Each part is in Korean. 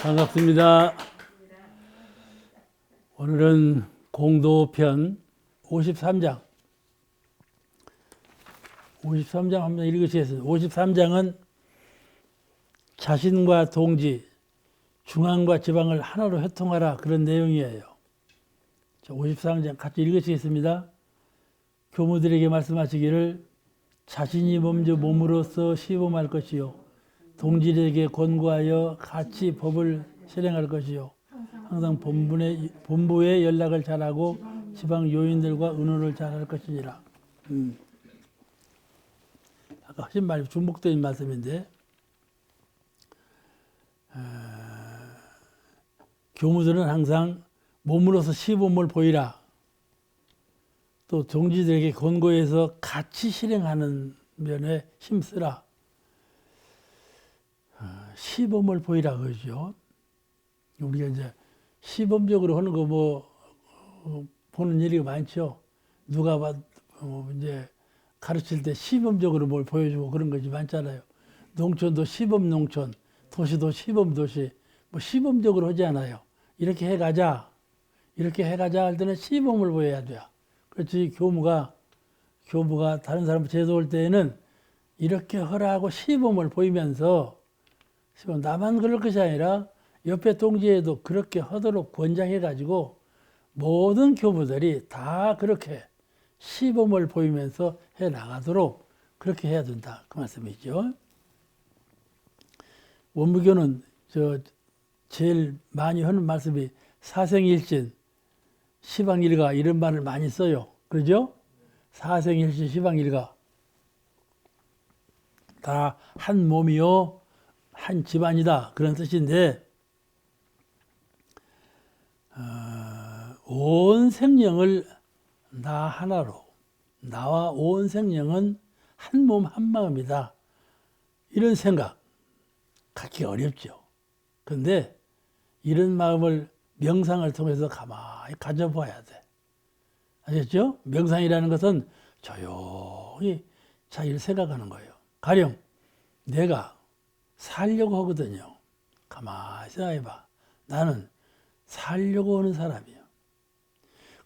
반갑습니다. 오늘은 공도편 53장. 53장 한번 읽으시겠습니다. 53장은 자신과 동지, 중앙과 지방을 하나로 회통하라 그런 내용이에요. 53장 같이 읽으시겠습니다. 교무들에게 말씀하시기를 자신이 먼저 몸으로써 시범할 것이요 동지에게 권고하여 같이 법을 실행할 것이요 항상 본부에 연락을 잘하고 지방 요인들과 의논을 잘할 것이니라. 아까 하신 말이 중복된 말씀인데 교무들은 항상 몸으로서 시범을 보이라. 또 동지들에게 권고해서 같이 실행하는 면에 힘쓰라. 시범을 보이라 그러죠. 우리가 이제 시범적으로 하는 거 보는 일이 많죠. 누가 이제 가르칠 때 시범적으로 뭘 보여주고 그런 것이 많잖아요. 농촌도 시범 농촌, 도시도 시범 도시, 시범적으로 하지 않아요. 이렇게 해가자 할 때는 시범을 보여야 돼요. 그렇지 교무가 다른 사람 제도할 때에는 이렇게 하라고 시범을 보이면서 나만 그럴 것이 아니라 옆에 동지에도 그렇게 하도록 권장해가지고 모든 교무들이 다 그렇게 시범을 보이면서 해나가도록 그렇게 해야 된다. 그 말씀이죠. 원무교는 제일 많이 하는 말씀이 사생일신, 시방일가 이런 말을 많이 써요. 그러죠? 사생일신, 시방일가 다 한 몸이요 한 집안이다 그런 뜻인데 온 생명을 나 하나로 나와 온 생명은 한 몸 한 마음이다 이런 생각 갖기 어렵죠. 그런데 이런 마음을 명상을 통해서 가만히 가져봐야 돼. 아셨죠? 명상이라는 것은 조용히 자기를 생각하는 거예요. 가령 내가 살려고 하거든요. 가만히 생각해봐. 나는 살려고 하는 사람이야.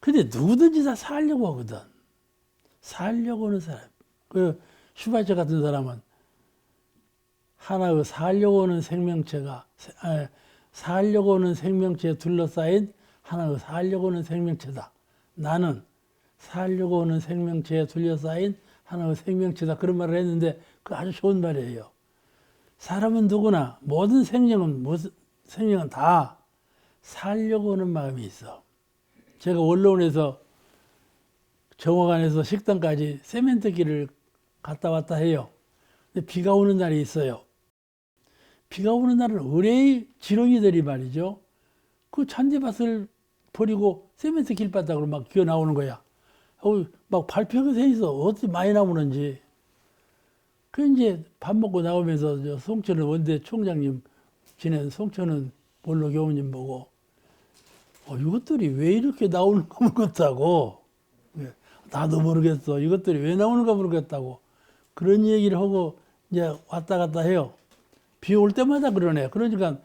근데 누구든지 다 살려고 하거든. 살려고 하는 사람. 그 슈바이처 같은 사람은 하나의 살려고 하는 생명체가 살려고 하는 생명체에 둘러싸인 하나의 살려고 하는 생명체다. 나는 살려고 하는 생명체에 둘러싸인 하나의 생명체다. 그런 말을 했는데 그 아주 좋은 말이에요. 사람은 누구나 모든 생명은 다 살려고 하는 마음이 있어. 제가 원로원에서 정화관에서 식당까지 세멘트 길을 갔다 왔다 해요. 근데 비가 오는 날이 있어요. 비가 오는 날은 의뢰의 지렁이들이 말이죠. 그 잔디밭을 버리고 세멘트 길바닥으로 막 기어 나오는 거야. 막 발표가 돼 있어. 어떻게 많이 나오는지. 그 이제 밥 먹고 나오면서 송천은 원대 총장님 지낸 송천은 원로 교우님 보고 이것들이 왜 이렇게 나오는가 모르겠다고. 나도 모르겠어. 이것들이 왜 나오는가 모르겠다고. 그런 얘기를 하고 이제 왔다 갔다 해요. 비 올 때마다 그러네. 그러니까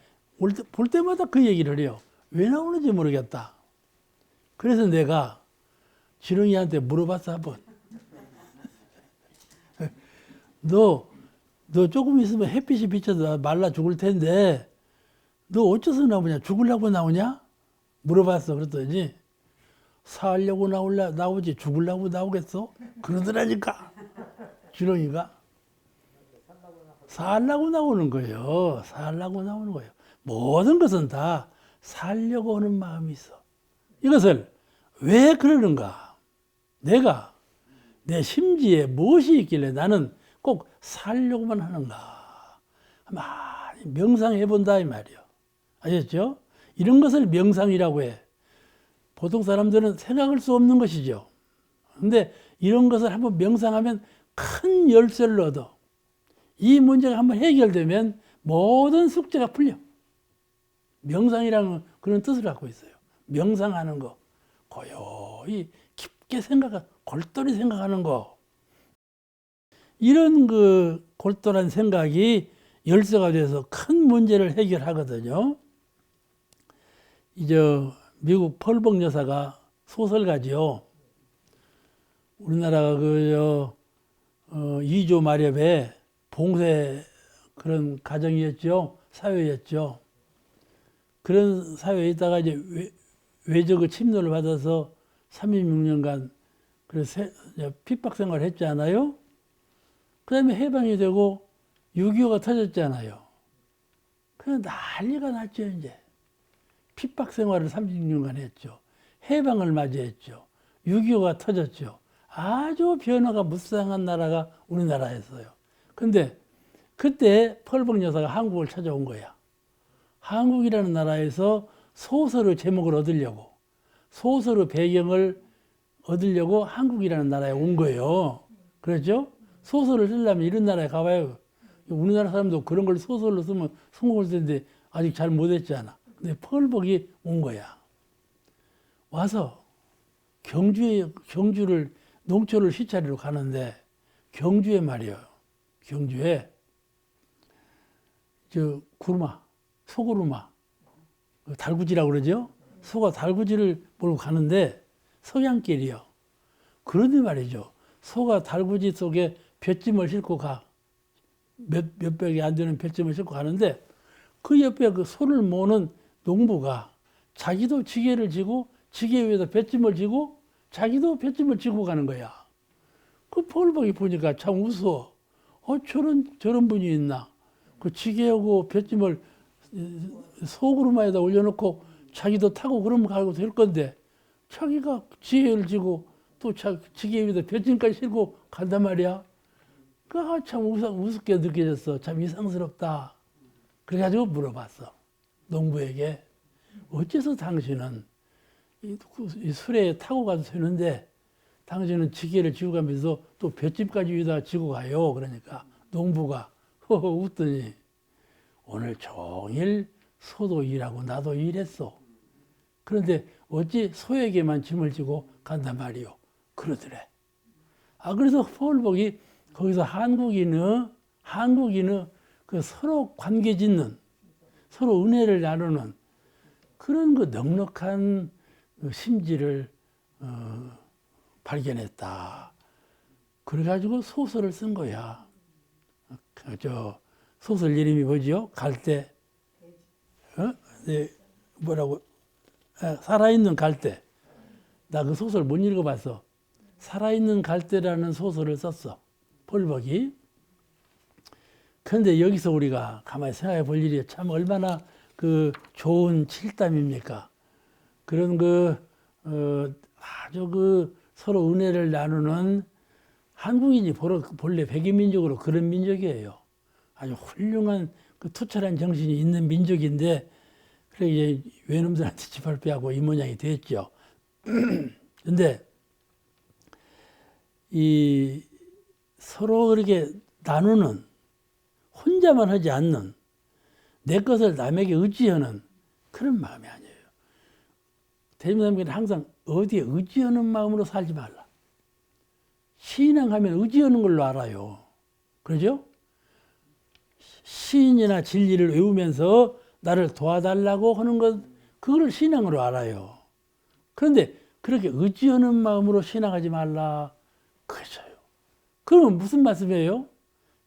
볼 때마다 그 얘기를 해요. 왜 나오는지 모르겠다. 그래서 내가 지렁이한테 물어봤어 한번. 너 조금 있으면 햇빛이 비쳐서 말라 죽을 텐데 너 어째서 나오냐? 죽으려고 나오냐? 물어봤어. 그랬더니 살려고 나오지 죽으려고 나오겠어? 그러더라니까. 지렁이가. 살려고 나오는 거예요. 살려고 나오는 거예요. 모든 것은 다 살려고 하는 마음이 있어. 이것을 왜 그러는가? 내가 내 심지에 무엇이 있길래 나는 꼭 살려고만 하는가? 많이 명상해 본다 이 말이요. 아셨죠? 이런 것을 명상이라고 해. 보통 사람들은 생각할 수 없는 것이죠. 근데 이런 것을 한번 명상하면 큰 열쇠를 얻어. 이 문제가 한번 해결되면 모든 숙제가 풀려. 명상이라는 그런 뜻을 갖고 있어요. 명상하는 거. 고요히 깊게 골똘히 생각하는 거. 이런 그 골똘한 생각이 열쇠가 돼서 큰 문제를 해결하거든요. 이제 미국 펄벅 여사가 소설가지요. 우리나라가 이조 마렵에 봉쇄 그런 가정이었죠. 사회였죠. 그런 사회에 있다가 이제 외적의 침노를 받아서 36년간 그래서 핍박 생활을 했잖아요. 그 다음에 해방이 되고 6.25가 터졌잖아요. 그냥 난리가 났죠, 이제. 핍박 생활을 36년간 했죠. 해방을 맞이했죠. 6.25가 터졌죠. 아주 변화가 무쌍한 나라가 우리나라였어요. 근데 그때 펄벅 여사가 한국을 찾아온 거야. 한국이라는 나라에서 소설의 제목을 얻으려고, 소설의 배경을 얻으려고 한국이라는 나라에 온 거예요. 그렇죠? 소설을 쓰려면 이런 나라에 가봐요. 우리나라 사람도 그런 걸 소설로 쓰면 성공할 텐데 아직 잘 못했잖아. 근데 펄벅이 온 거야. 와서 경주를 농촌을 시찰하러 가는데 경주에 말이에요. 경주에 구루마, 소구루마, 달구지라고 그러죠. 소가 달구지를 몰고 가는데 석양길이요. 그런데 말이죠. 소가 달구지 속에 볏짐을 싣고 가. 몇백이 안 되는 볏짐을 싣고 가는데 그 옆에 그 소를 모는 농부가 자기도 지게를 지고 지게 위에다 볏짐을 지고 자기도 볏짐을 지고 가는 거야. 그 펄벅이 보니까 참 웃어. 저런 분이 있나. 그 지게하고 볏짐을 소구루마에다 올려놓고 자기도 타고 그러면 가고 될 건데 자기가 지게를 지고 또 지게 위에다 볏짐까지 싣고 간단 말이야. 참 우습게 느껴졌어. 참 이상스럽다. 그래가지고 물어봤어. 농부에게. 어째서 당신은 이 술에 타고 가도 되는데 당신은 지게를 지고 가면서 또 볏짚까지 위에다 지고 가요. 그러니까 농부가 웃더니 오늘 종일 소도 일하고 나도 일했어. 그런데 어찌 소에게만 짐을 지고 간단 말이요. 그러더래. 그래서 펄벅이 거기서 한국인의 그 서로 관계 짓는, 서로 은혜를 나누는 그런 그 넉넉한 심지를 발견했다. 그래가지고 소설을 쓴 거야. 소설 이름이 뭐지요? 갈대. 네, 뭐라고? 살아있는 갈대. 나 그 소설 못 읽어봤어. 살아있는 갈대라는 소설을 썼어. 펄벅이. 그런데 여기서 우리가 가만히 생각해 볼 일이 참 얼마나 그 좋은 칠담입니까? 그런 아주 서로 은혜를 나누는 한국인이 본래 백인민족으로 그런 민족이에요. 아주 훌륭한 그 투철한 정신이 있는 민족인데, 그래 이제 외놈들한테 짓밟혀하고 이 모양이 됐죠. 근데 이 서로 그렇게 나누는, 혼자만 하지 않는, 내 것을 남에게 의지하는 그런 마음이 아니에요. 대중사님께는 항상 어디에 의지하는 마음으로 살지 말라. 신앙하면 의지하는 걸로 알아요. 그러죠? 시인이나 진리를 외우면서 나를 도와달라고 하는 것, 그걸 신앙으로 알아요. 그런데 그렇게 의지하는 마음으로 신앙하지 말라. 그래서요. 그러면 무슨 말씀이에요?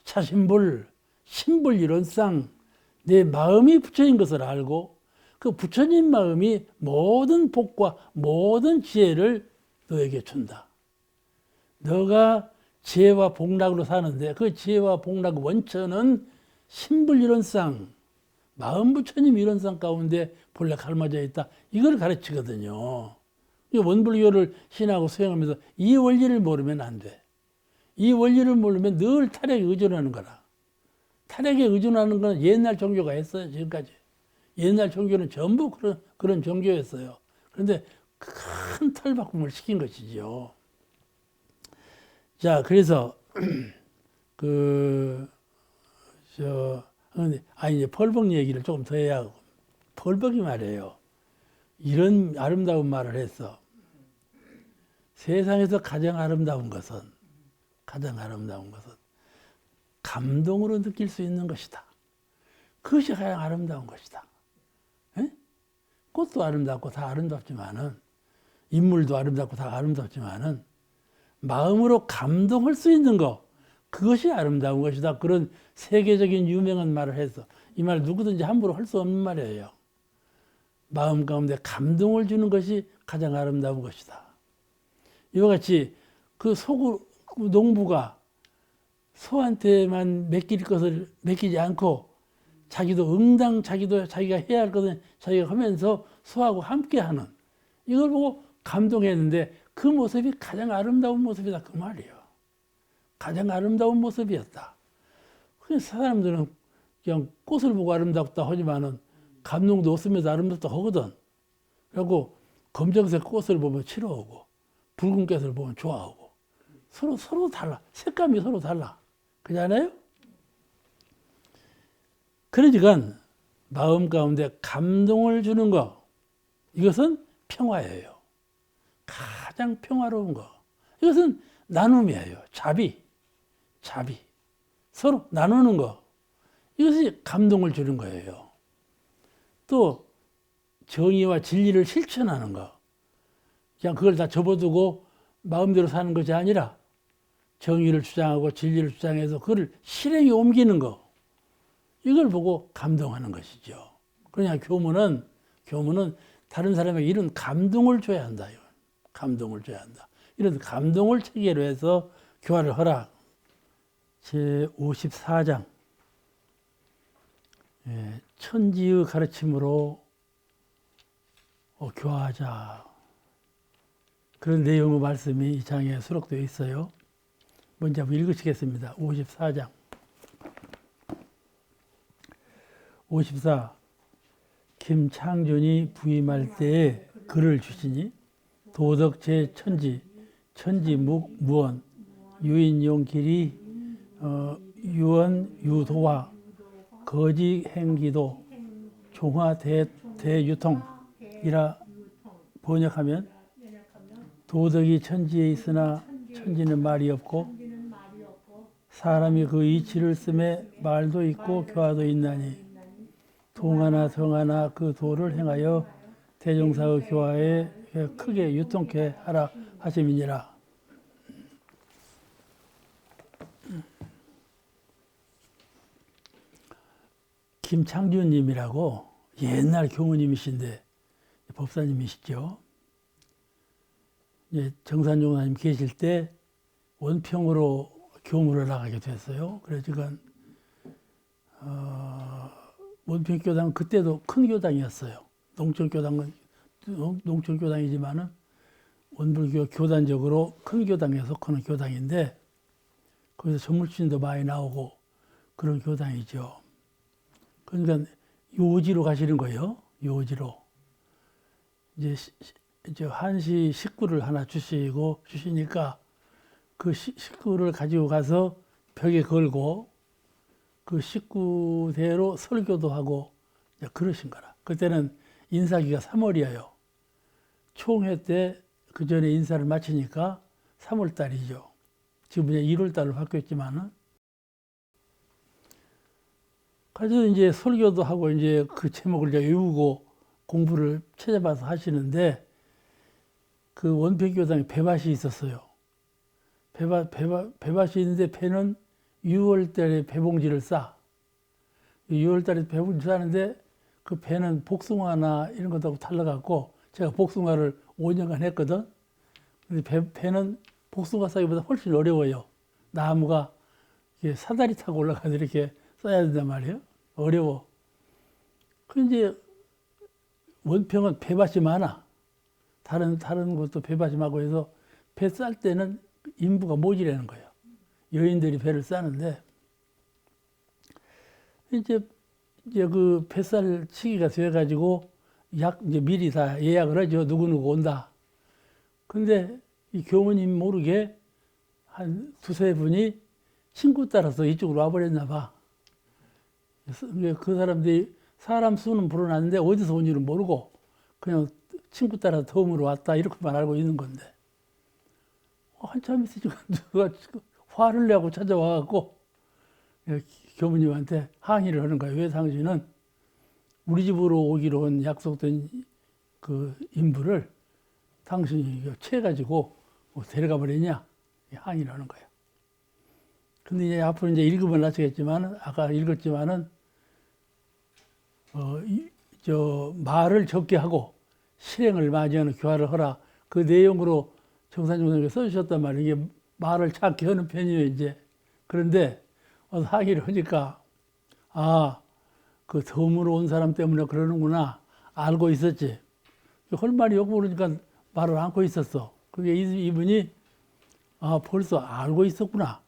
자신볼, 신볼 이론상 내 마음이 부처인 것을 알고 그 부처님 마음이 모든 복과 모든 지혜를 너에게 준다. 너가 지혜와 복락으로 사는데 그 지혜와 복락 원천은 신불이론상, 마음 부처님 이론상 가운데 본래 갈마져 있다. 이걸 가르치거든요. 원불교를 신하고 수행하면서 이 원리를 모르면 안 돼. 이 원리를 모르면 늘 탈핵에 의존하는 거라. 탈핵에 의존하는 건 옛날 종교가 했어요, 지금까지. 옛날 종교는 전부 그런 종교였어요. 그런데 큰 탈바꿈을 시킨 것이죠. 자, 그래서, 이제 펄벅 얘기를 조금 더 해야 하고. 펄벅이 말이에요. 이런 아름다운 말을 했어. 세상에서 가장 아름다운 것은 감동으로 느낄 수 있는 것이다. 그것이 가장 아름다운 것이다. 에? 꽃도 아름답고 다 아름답지만은 인물도 아름답고 다 아름답지만은 마음으로 감동할 수 있는 거 그것이 아름다운 것이다. 그런 세계적인 유명한 말을 해서 이 말 누구든지 함부로 할 수 없는 말이에요. 마음 가운데 감동을 주는 것이 가장 아름다운 것이다. 이와 같이 그 농부가 소한테만 맡길 것을 맡기지 않고 자기도 응당 자기가 해야 할 것은 자기가 하면서 소하고 함께하는 이걸 보고 감동했는데 그 모습이 가장 아름다운 모습이다 그 말이에요. 가장 아름다운 모습이었다. 그래서 사람들은 그냥 꽃을 보고 아름답다 하지만은 감동도 없으면서 아름답다 하거든. 그리고 검정색 꽃을 보면 싫어하고 붉은 꽃을 보면 좋아하고 서로 달라. 색감이 서로 달라. 그렇지 않아요? 그러니까 마음 가운데 감동을 주는 거 이것은 평화예요. 가장 평화로운 거. 이것은 나눔이에요. 자비. 서로 나누는 거. 이것이 감동을 주는 거예요. 또 정의와 진리를 실천하는 거. 그냥 그걸 다 접어두고 마음대로 사는 것이 아니라 정의를 주장하고 진리를 주장해서 그걸 실행에 옮기는 거. 이걸 보고 감동하는 것이죠. 그러냐 교문은 다른 사람에게 이런 감동을 줘야 한다. 감동을 줘야 한다. 이런 감동을 체계로 해서 교화를 하라. 제54장 천지의 가르침으로 교화하자. 그런 내용의 말씀이 이 장에 수록되어 있어요. 먼저 한번 읽으시겠습니다. 54장 54 김창준이 부임할 때에 글을 주시니 도덕 제천지 천지무원 유인용길이 유언 유도화 거지 행기도 종화 대유통이라 번역하면 도덕이 천지에 있으나 천지는 말이 없고 사람이 그 이치를 쓰매 말도 있고 교화도 있나니 동하나 성하나 그 도를 행하여 대종사의 교화에 크게 유통케 하라 하심이니라. 김창준님이라고 옛날 교무님이신데 법사님이시죠. 정산종사님 계실 때 원평으로 교무를 나가게 됐어요. 그래서 원평교당 그때도 큰 교당이었어요. 농촌교당이지만은 원불교 교단적으로 큰 교당에 속하는 교당인데 거기서 전물주신도 많이 나오고 그런 교당이죠. 그러니까 요지로 가시는 거예요. 요지로. 이제 한시 식구를 하나 주시니까 그 식구를 가지고 가서 벽에 걸고 그 식구대로 설교도 하고 그러신 거라. 그때는 인사기가 3월이에요. 총회 때 그 전에 인사를 마치니까 3월 달이죠. 지금 이제 1월 달로 바뀌었지만은. 그래서 이제 설교도 하고 이제 그 제목을 이제 외우고 공부를 찾아봐서 하시는데 그 원평교당에 배밭이 있었어요. 배밭이 있는데 배는 6월달에 배봉지를 싸. 6월달에 배봉지 싸는데 그 배는 복숭아나 이런 것하고 달라갖고 제가 복숭아를 5년간 했거든. 근데 배는 복숭아 싸기보다 훨씬 어려워요. 나무가 이렇게 사다리 타고 올라가서 이렇게 써야 된단 말이에요. 어려워. 그 이제 원평은 배밭이 많아. 다른 곳도 배밭이 많고 해서 배 쌀 때는 인부가 모자라는 거예요. 여인들이 배를 싸는데 이제 그 뱃살 시기가 돼가지고 이제 미리 다 예약을 하죠. 누구누구 온다. 근데 이 교무님 모르게 한 두세 분이 친구 따라서 이쪽으로 와버렸나 봐. 그 사람들이 사람 수는 불어났는데 어디서 온지는 모르고 그냥 친구 따라서 덤으로 왔다 이렇게만 알고 있는 건데 한참 있으니까 누가 화를 내고 찾아와갖고 교무님한테 항의를 하는 거예요. 왜 당신은 우리 집으로 오기로 한 약속된 그 인부를 당신이 취해가지고 데려가 버리냐 항의를 하는 거예요. 근데 이제 앞으로 이제 읽으면 나서겠지만은 아까 읽었지만은 말을 적게 하고 실행을 많이 하는 교화를 하라. 그 내용으로 정산중 선생님이 써주셨단 말이에요. 이게 말을 작게 하는 편이에요, 이제. 그런데 항의를 하니까 그 덤으로 온 사람 때문에 그러는구나. 알고 있었지. 할 말이 없고 그러니까 말을 안고 있었어. 그게 이분이 벌써 알고 있었구나.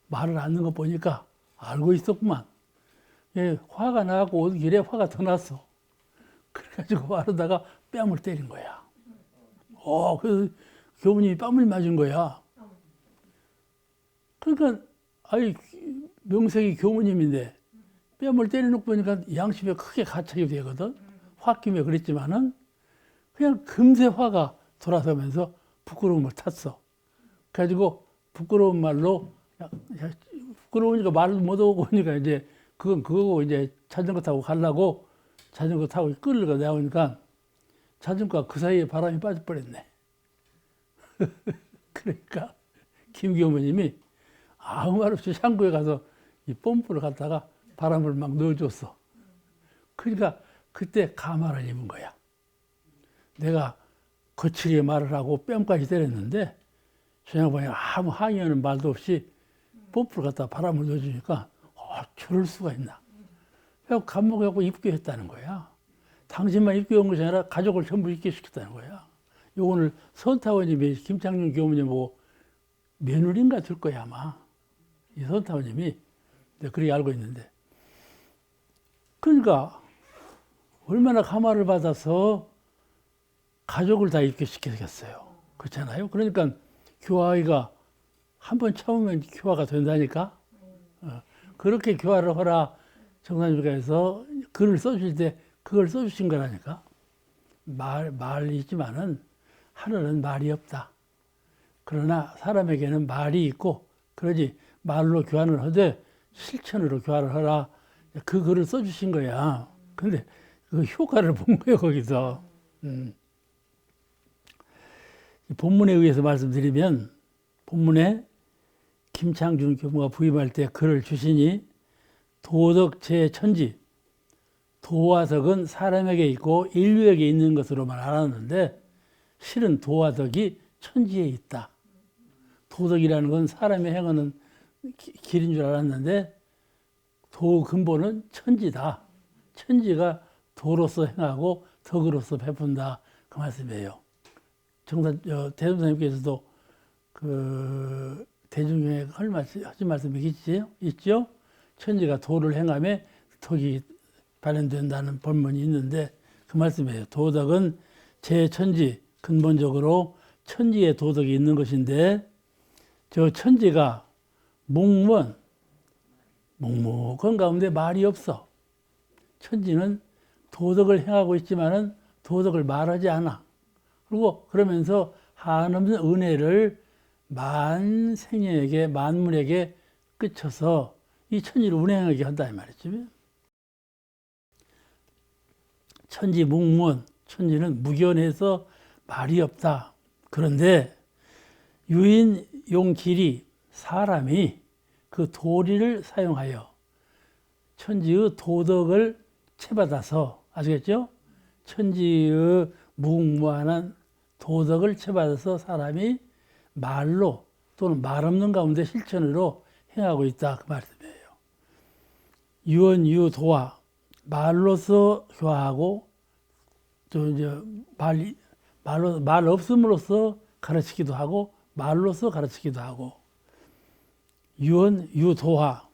말을 않는 거 보니까 알고 있었구만. 예, 화가 나고 오는 길에 화가 더 났어. 그래가지고 말하다가 뺨을 때린 거야. 그래서 교무님이 뺨을 맞은 거야. 그러니까 명색이 교무님인데 뺨을 때려놓고 보니까 양심에 크게 가책이 되거든. 홧김에 그랬지만은 그냥 금세 화가 돌아서면서 부끄러움을 탔어. 그래가지고 부끄러운 말로 부끄러우니까 말도 못하고 오니까 이제 그거고 이제 자전거 타고 가려고 자전거 타고 끌고 나오니까 자전거가 그 사이에 바람이 빠져버렸네. 그러니까 김교무님이 아무 말 없이 창고에 가서 이 펌프를 갖다가 바람을 막 넣어줬어. 그러니까 그때 가마를 입은 거야. 내가 거칠게 말을 하고 뺨까지 때렸는데 저 양반이 아무 항의하는 말도 없이 펌프를 갖다가 바람을 넣어주니까 저럴 수가 있나. 그래서 감옥에 가고 입교했다는 거야. 당신만 입교한 것이 아니라 가족을 전부 입교시켰다는 거야. 오늘 선타원님이 김창룡 교무님 보고 며느리인가 줄 거야 아마. 이 선타원님이 그렇게 알고 있는데. 그러니까 얼마나 감화를 받아서 가족을 다 입교시켰겠어요. 그렇잖아요. 그러니까 교화가 한 번 참으면 교화가 된다니까. 그렇게 교화를 하라 정산주가에서 글을 써주실 때 그걸 써주신 거라니까. 말이지만은 하늘은 말이 없다. 그러나 사람에게는 말이 있고 그러지 말로 교환을 하되 실천으로 교환을 하라. 그 글을 써주신 거야. 근데 그 효과를 본 거예요, 거기서. 본문에 의해서 말씀드리면 본문에 김창준 교무가 부임할 때 글을 주시니 도덕 제천지, 도화덕은 사람에게 있고 인류에게 있는 것으로만 알았는데 실은 도화덕이 천지에 있다. 도덕이라는 건 사람이 행하는 길인 줄 알았는데 도 근본은 천지다. 천지가 도로서 행하고 덕으로서 베푼다. 그 말씀이에요. 대종사님께서도 그 대중에 하신 말씀이 있죠? 천지가 도를 행함에 덕이 발현된다는 본문이 있는데 그 말씀이에요. 도덕은 제천지, 근본적으로 천지에 도덕이 있는 것인데 저 천지가 묵묵한 가운데 말이 없어. 천지는 도덕을 행하고 있지만은 도덕을 말하지 않아. 그리고 그러면서 한없는 은혜를 만생에게 만물에게 끼쳐서 이 천지를 운행하게 한다 이 말이지. 천지 묵문, 천지는 무견해서 말이 없다. 그런데 유인 용길이 사람이 그 도리를 사용하여 천지의 도덕을 채받아서 아시겠죠? 천지의 무궁무한한 도덕을 채받아서 사람이 말로 또는 말 없는 가운데 실천으로 행하고 있다 그 말씀이에요. 유언유도와 말로서 교화하고 또 이제 말 없음으로써 가르치기도 하고 말로서 가르치기도 하고 유언유도화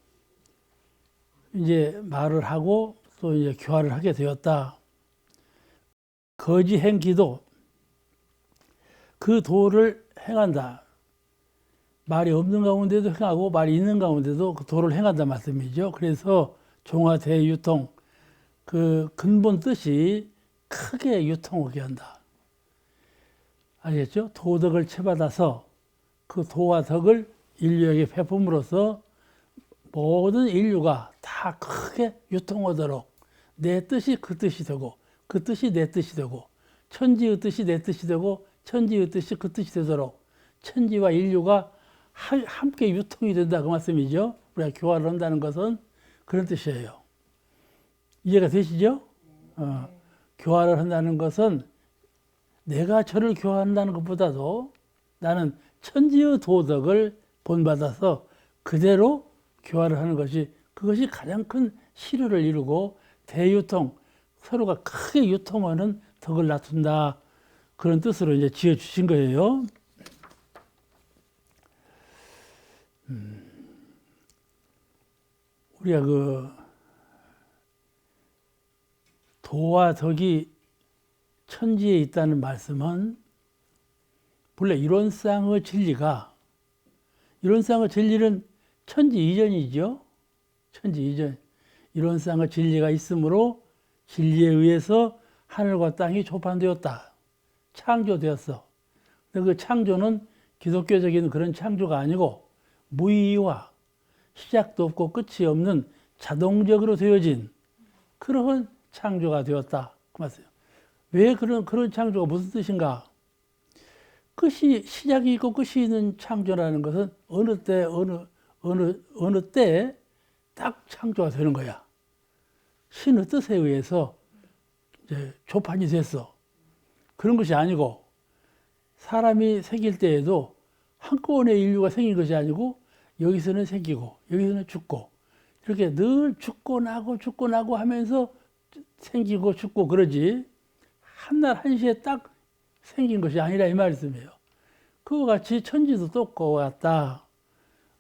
이제 말을 하고 또 이제 교화를 하게 되었다. 거지 행기도 그 도를 행한다. 말이 없는 가운데도 행하고 말이 있는 가운데도 그 도를 행한다 말씀이죠. 그래서 종화대유통 그 근본 뜻이 크게 유통하게 한다. 알겠죠? 도덕을 채받아서 그 도와 덕을 인류에게 베품으로써 모든 인류가 다 크게 유통하도록 내 뜻이 그 뜻이 되고 그 뜻이 내 뜻이 되고 천지의 뜻이 내 뜻이 되고 천지의 뜻이 그 뜻이 되도록 천지와 인류가 함께 유통이 된다 그 말씀이죠. 우리가 교화를 한다는 것은 그런 뜻이에요. 이해가 되시죠? 교화를 한다는 것은 내가 저를 교화한다는 것보다도 나는 천지의 도덕을 본받아서 그대로 교화를 하는 것이 그것이 가장 큰 실효를 이루고 대유통, 서로가 크게 유통하는 덕을 낳춘다. 그런 뜻으로 이제 지어 주신 거예요. 우리가 그 도와 덕이 천지에 있다는 말씀은 본래 이론상의 진리가 이론상의 진리는 천지 이전이죠. 천지 이전. 이론상의 진리가 있으므로 진리에 의해서 하늘과 땅이 조판되었다. 창조되었어. 근데 그 창조는 기독교적인 그런 창조가 아니고 무의와 시작도 없고 끝이 없는 자동적으로 되어진 그런 창조가 되었다. 그 말이에요. 왜 그런 창조가 무슨 뜻인가? 끝이 시작이 있고 끝이 있는 창조라는 것은 어느 때에 딱 창조가 되는 거야. 신의 뜻에 의해서 이제 조판이 됐어. 그런 것이 아니고 사람이 생길 때에도 한꺼번에 인류가 생긴 것이 아니고 여기서는 생기고 여기서는 죽고 이렇게 늘 죽고 나고 하면서 생기고 죽고 그러지 한날 한시에 딱 생긴 것이 아니라 이 말씀이에요. 그와 같이 천지도 똑같다.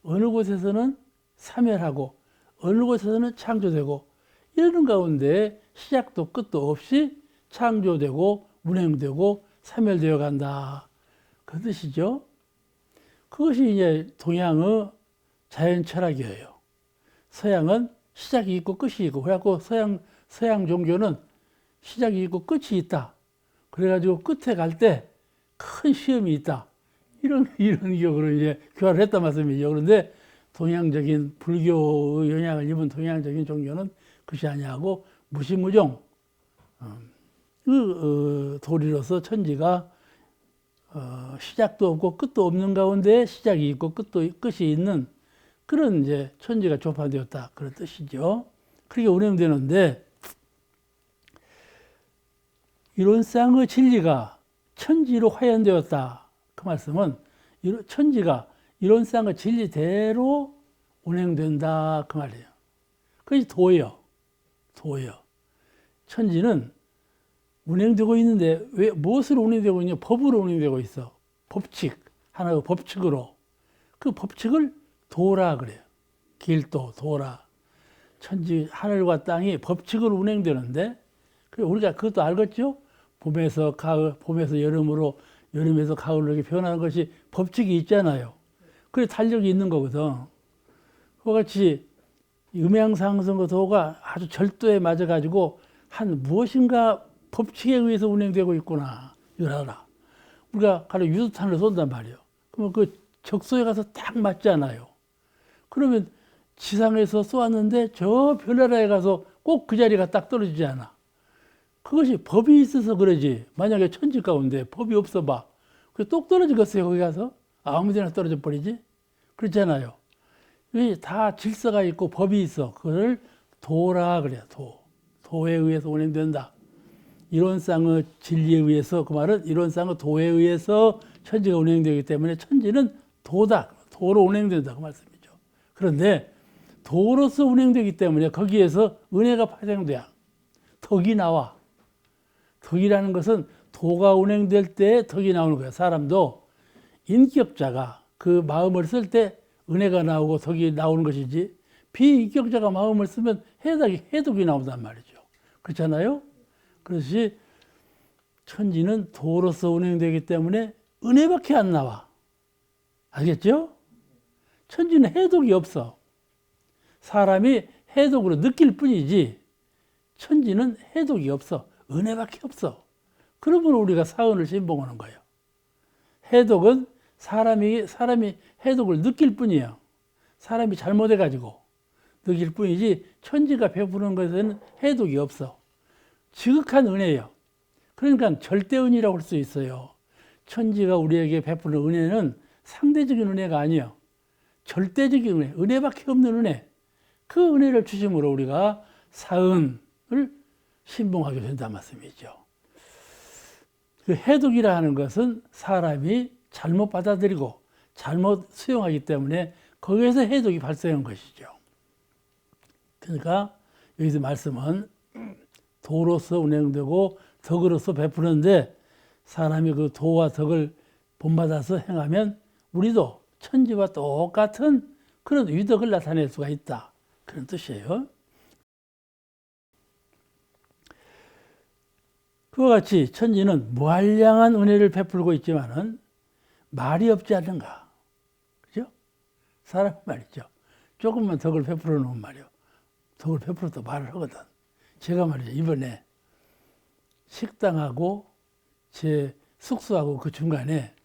어느 곳에서는 사멸하고 어느 곳에서는 창조되고 이러는 가운데 시작도 끝도 없이 창조되고 운행되고 사멸되어 간다. 그 뜻이죠. 그것이 이제 동양의 자연 철학이에요. 서양은 시작이 있고 끝이 있고 그래갖고 서양 종교는 시작이 있고 끝이 있다. 그래가지고 끝에 갈 때 큰 시험이 있다. 이런 기억으로 이제 교화를 했단 말씀이죠. 그런데 동양적인 불교의 영향을 입은 동양적인 종교는 그것이 아니하고 무시무종 도리로서 천지가 시작도 없고 끝도 없는 가운데 시작이 있고 끝이 있는 그런 이제 천지가 조판되었다. 그런 뜻이죠. 그렇게 운행되는데 이론상의 진리가 천지로 화연되었다. 그 말씀은 천지가 이론상의 진리대로 운행된다. 그 말이에요. 그것이 도예요. 천지는 운행되고 있는데 왜 무엇으로 운행되고 있냐? 법으로 운행되고 있어. 법칙. 하나의 법칙으로. 그 법칙을 도라 그래요. 길도, 도라. 천지, 하늘과 땅이 법칙으로 운행되는데 우리가 그것도 알겠죠? 봄에서 가을, 봄에서 여름으로, 여름에서 가을로 이렇게 변하는 것이 법칙이 있잖아요. 그래 달력이 있는 거거든. 그와 같이 음양상승과 도가 아주 절도에 맞아가지고 한 무엇인가 법칙에 의해서 운행되고 있구나. 이걸 알아. 우리가 가령 유도탄을 쏜단 말이에요. 그러면 그 적소에 가서 딱 맞잖아요. 그러면 지상에서 쏘았는데 저 별나라에 가서 꼭 그 자리가 딱 떨어지지 않아. 그것이 법이 있어서 그러지. 만약에 천지 가운데 법이 없어 봐. 그 똑 떨어지겠어요, 거기 가서? 아무 데나 떨어져 버리지? 그렇잖아요. 여기 다 질서가 있고 법이 있어. 그걸 도라 그래요, 도. 도에 의해서 운행된다. 이론상의 진리에 의해서, 그 말은 이론상의 도에 의해서 천지가 운행되기 때문에 천지는 도다. 도로 운행된다. 그 말씀이죠. 그런데 도로서 운행되기 때문에 거기에서 은혜가 발생돼야 덕이 나와. 덕이라는 것은 도가 운행될 때 덕이 나오는 거예요. 사람도 인격자가 그 마음을 쓸 때 은혜가 나오고 덕이 나오는 것이지 비인격자가 마음을 쓰면 해독이 나온단 말이죠. 그렇잖아요? 그것이 천지는 도로서 운행되기 때문에 은혜밖에 안 나와. 알겠죠? 천지는 해독이 없어. 사람이 해독으로 느낄 뿐이지 천지는 해독이 없어. 은혜밖에 없어. 그러면 우리가 사은을 신봉하는 거예요. 해독은 사람이 해독을 느낄 뿐이에요. 사람이 잘못해가지고 느낄 뿐이지 천지가 베푸는 것에는 해독이 없어. 지극한 은혜예요. 그러니까 절대은이라고 할 수 있어요. 천지가 우리에게 베푸는 은혜는 상대적인 은혜가 아니에요. 절대적인 은혜, 은혜밖에 없는 은혜. 그 은혜를 주심으로 우리가 사은을 신봉하게 된다는 말씀이죠. 그 해독이라 하는 것은 사람이 잘못 받아들이고 잘못 수용하기 때문에 거기에서 해독이 발생한 것이죠. 그러니까 여기서 말씀은 도로서 운행되고 덕으로서 베푸는데 사람이 그 도와 덕을 본받아서 행하면 우리도 천지와 똑같은 그런 위덕을 나타낼 수가 있다. 그런 뜻이에요. 그와 같이 천지는 무한량한 은혜를 베풀고 있지만은 말이 없지 않는가. 그죠? 사람 말이죠. 조금만 덕을 베풀어 놓으면 말이요. 덕을 베풀어도 말을 하거든. 제가 말이죠. 이번에 식당하고 제 숙소하고 그 중간에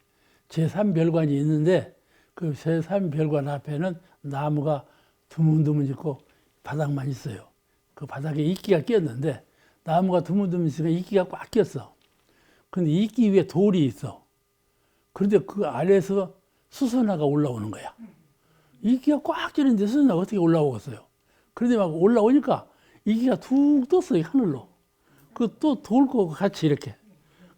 제3별관이 있는데 그 제3별관 앞에는 나무가 드문드문 있고 바닥만 있어요. 그 바닥에 이끼가 꼈는데 나무가 드문드문 있으니까 이끼가 꽉 꼈어. 근데 이끼 위에 돌이 있어. 그런데 그 아래에서 수선화가 올라오는 거야. 이끼가 꽉 찌는데 수선화가 어떻게 올라오겠어요? 그런데 막 올라오니까 이끼가 툭 떴어요, 하늘로. 그 또 돌고 같이 이렇게.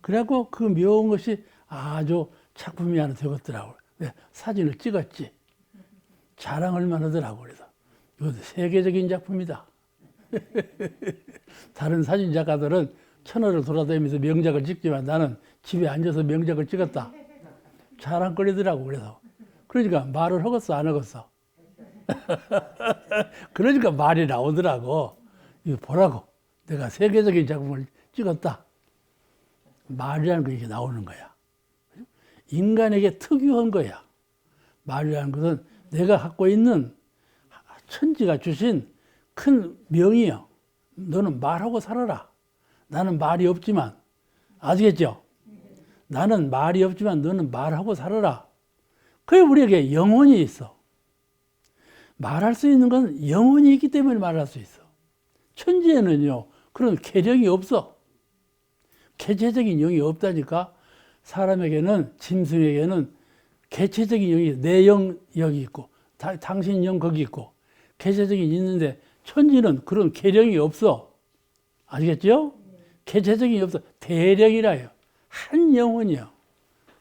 그래갖고 그 묘한 것이 아주 작품이 하나 되었더라고. 네, 사진을 찍었지. 자랑을 하더라고. 그래서 이것도 세계적인 작품이다. 다른 사진 작가들은 천하를 돌아다니면서 명작을 찍지만 나는 집에 앉아서 명작을 찍었다. 자랑거리더라고. 그래서 그러니까 말을 하겠어 안 하겠어. 그러니까 말이 나오더라고. 이거 보라고. 내가 세계적인 작품을 찍었다. 말이라는 게 이게 나오는 거야. 인간에게 특유한 거야. 말이라는 것은 내가 갖고 있는 천지가 주신 큰 명이요. 너는 말하고 살아라. 나는 말이 없지만, 아시겠죠? 나는 말이 없지만 너는 말하고 살아라. 그게 우리에게 영혼이 있어. 말할 수 있는 건 영혼이 있기 때문에 말할 수 있어. 천지에는요, 그런 계력이 없어. 개체적인 영이 없다니까. 사람에게는, 짐승에게는 개체적인 영이, 내 영 여기 있고, 당신 영 거기 있고, 개체적인 있는데, 천지는 그런 계력이 없어. 아시겠죠? 개체적인 없어. 대력이라요. 한 영혼이요.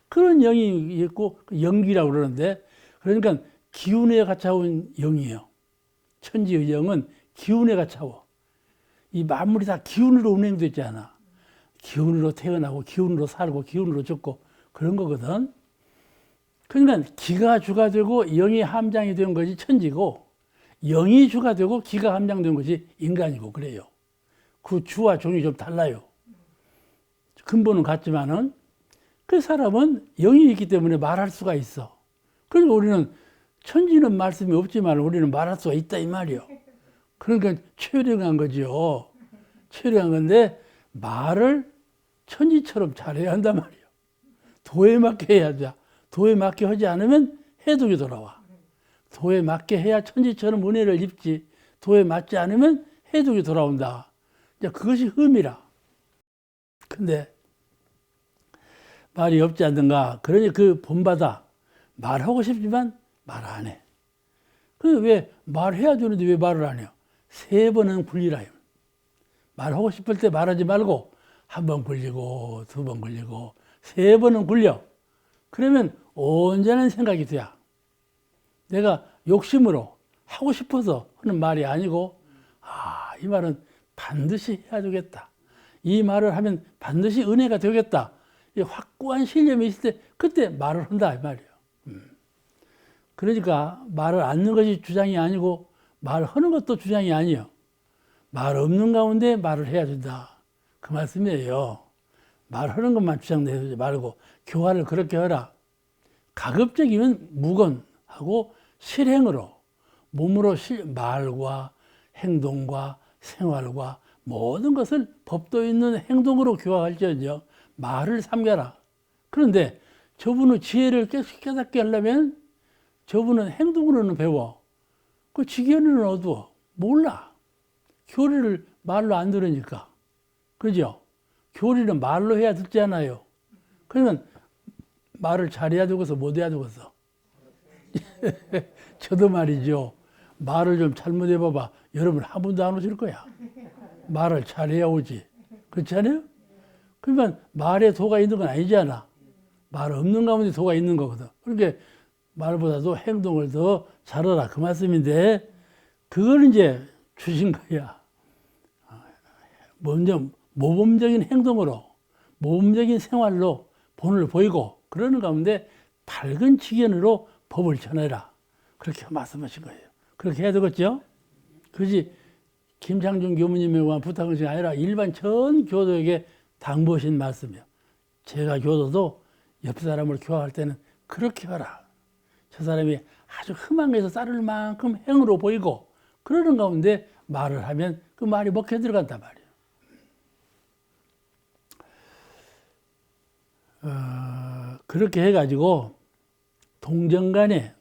그런 영이 있고, 영기라고 그러는데, 그러니까 기운에 갇혀온 영이에요. 천지의 영은 기운에 갇혀워. 이 만물이 다 기운으로 운행됐잖아. 기운으로 태어나고, 기운으로 살고, 기운으로 죽고, 그런 거거든. 그러니까 기가 주가 되고, 영이 함장이 된 것이 천지고, 영이 주가 되고, 기가 함장된 것이 인간이고, 그래요. 그 주와 종이 좀 달라요. 근본은 같지만은, 그 사람은 영이 있기 때문에 말할 수가 있어. 그러니까 우리는 천지는 말씀이 없지만 우리는 말할 수가 있다, 이 말이요. 그러니까 최력한 거죠. 최력한 건데, 말을 천지처럼 잘해야 한단 말이에요. 도에 맞게 해야 돼. 도에 맞게 하지 않으면 해독이 돌아와. 도에 맞게 해야 천지처럼 은혜를 입지. 도에 맞지 않으면 해독이 돌아온다. 이제 그것이 흠이라. 근데 말이 없지 않는가. 그러니 그 본받아. 말하고 싶지만 말 안 해. 그 왜 말해야 되는데 왜 말을 안 해요? 3번은 굴리라요. 말하고 싶을 때 말하지 말고 1번 굴리고 2번 굴리고 3번은 굴려. 그러면 온전한 생각이 돼야. 내가 욕심으로 하고 싶어서 하는 말이 아니고 이 말은 반드시 해야 되겠다. 이 말을 하면 반드시 은혜가 되겠다. 이 확고한 신념이 있을 때 그때 말을 한다 이 말이에요. 그러니까 말을 않는 것이 주장이 아니고 말하는 것도 주장이 아니에요. 말 없는 가운데 말을 해야 된다. 그 말씀이에요. 말하는 것만 주장내지 말고 교화를 그렇게 하라. 가급적이면 묵언하고 실행으로 몸으로 말과 행동과 생활과 모든 것을 법도 있는 행동으로 교화할지언정 말을 삼가라. 그런데 저분은 지혜를 깨닫게 하려면 저분은 행동으로는 배워. 그 지혜는 어두워. 몰라. 교리를 말로 안 들으니까. 그죠? 교리는 말로 해야 듣잖아요. 그러면 말을 잘해야 되겠어, 못해야 되겠어. 저도 말이죠. 말을 좀 잘못해봐봐. 여러분 한 번도 안 오실 거야. 말을 잘해야 오지. 그렇지 않아요? 그러면 말에 도가 있는 건 아니잖아. 말 없는 가운데 도가 있는 거거든. 그러니까 말보다도 행동을 더 잘하라. 그 말씀인데, 그걸 이제 주신 거야. 먼저 모범적인 행동으로, 모범적인 생활로 본을 보이고, 그러는 가운데 밝은 지견으로 법을 전해라. 그렇게 말씀하신 거예요. 그렇게 해야 되겠죠? 그지? 김창준 교무님에게만 부탁한 것이 아니라 일반 전 교도에게 당부하신 말씀이요. 제가 교도도 옆 사람을 교화할 때는 그렇게 하라. 저 사람이 아주 흠앙에서 따를 만큼 행으로 보이고, 그러는 가운데 말을 하면 그 말이 먹혀 들어간단 말이에요. 그렇게 해가지고 동정간에